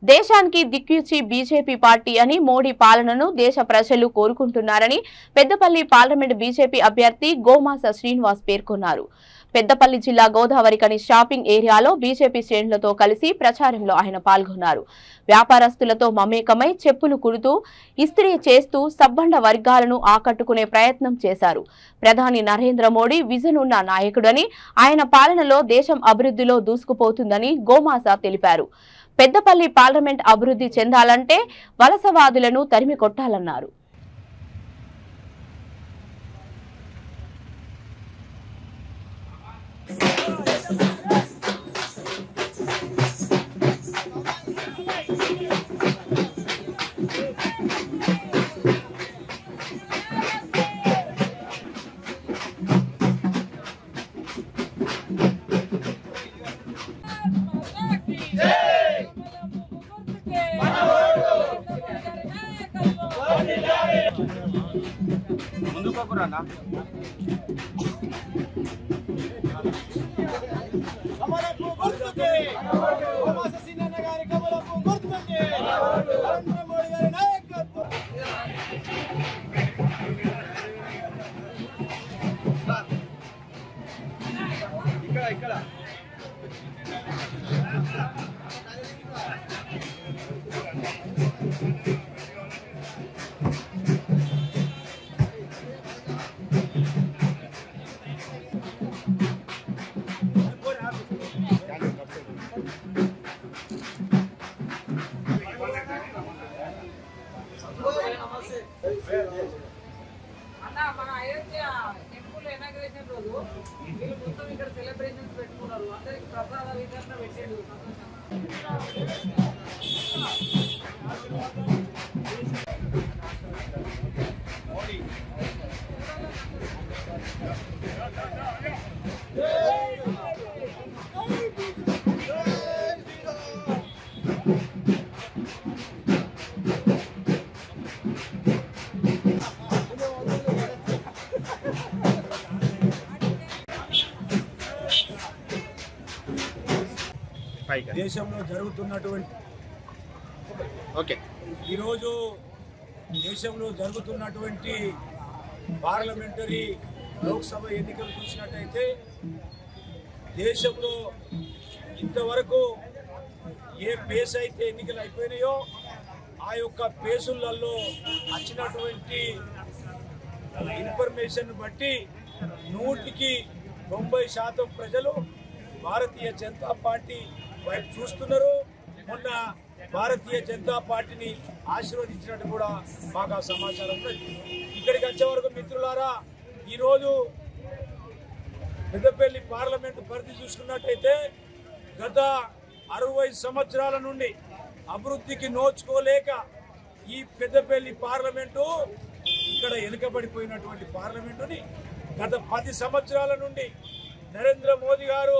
దేశానికి దిక్కిచ్చి BJP party అని మోడీ పాలనను దేశ ప్రజలు కోరుకుంటున్నారని పెద్దపల్లి పార్లమెంట్ బీజేపీ అభ్యర్థి గోమాస శ్రీనివాస్ పేర్కొన్నారు. పెద్దపల్లి జిల్లా గోదావరికని షాపింగ్ ఏరియాలో బీజేపీ శ్రేణులతో కలిసి ప్రచారంలో ఆయన పాల్గొన్నారు. వ్యాపారస్తులతో మమేకమై చెప్పులు కుడుతూ ఇస్త్రీ చేస్తూ సబ్బండ వర్గాలను ఆకట్టుకునే ప్రయత్నం చేశారు. ప్రధాని నరేంద్ర మోడీ విజన్ ఉన్న నాయకుడని, ఆయన పాలనలో దేశం అభివృద్ధిలో దూసుకుపోతుందని గోమాస తెలిపారు. పెద్దపల్లి పార్లమెంట్ అభివృద్ధి చెందాలంటే వలసవాదులను తరిమి కొట్టాలన్నారు. మన అయోధ్య టెంపుల్ ఇనాగ్రేషన్ రోజు వీళ్ళు మొత్తం ఇక్కడ సెలబ్రేషన్స్ పెట్టుకున్నారు. అందరికి ప్రసాద వితరణ పెట్టాడు. దేశంలో జరుగుతున్నటువంటి ఈరోజు దేశంలో జరుగుతున్నటువంటి పార్లమెంటరీ లోక్సభ ఎన్నికలు చూసినట్టయితే దేశంలో ఇంతవరకు ఏ పేస్ అయితే ఎన్నికలు అయిపోయినాయో ఆ యొక్క పేసులలో వచ్చినటువంటి ఇన్ఫర్మేషన్ బట్టి 100% ప్రజలు భారతీయ జనతా పార్టీ వైపు చూస్తున్నారు. మొన్న భారతీయ జనతా పార్టీని ఆశీర్వదించినట్టు కూడా మాకు ఆ సమాచారం ఉన్నది. ఇక్కడికి వచ్చే వరకు మిత్రులారా, ఈరోజు పెద్దపల్లి పార్లమెంటు పరిధి చూసుకున్నట్టయితే గత 60 సంవత్సరాల నుండి అభివృద్ధికి నోచుకోలేక ఈ పెద్దపల్లి పార్లమెంటు ఇక్కడ వెనుకబడిపోయినటువంటి పార్లమెంటుని గత 10 సంవత్సరాల నుండి నరేంద్ర మోదీ గారు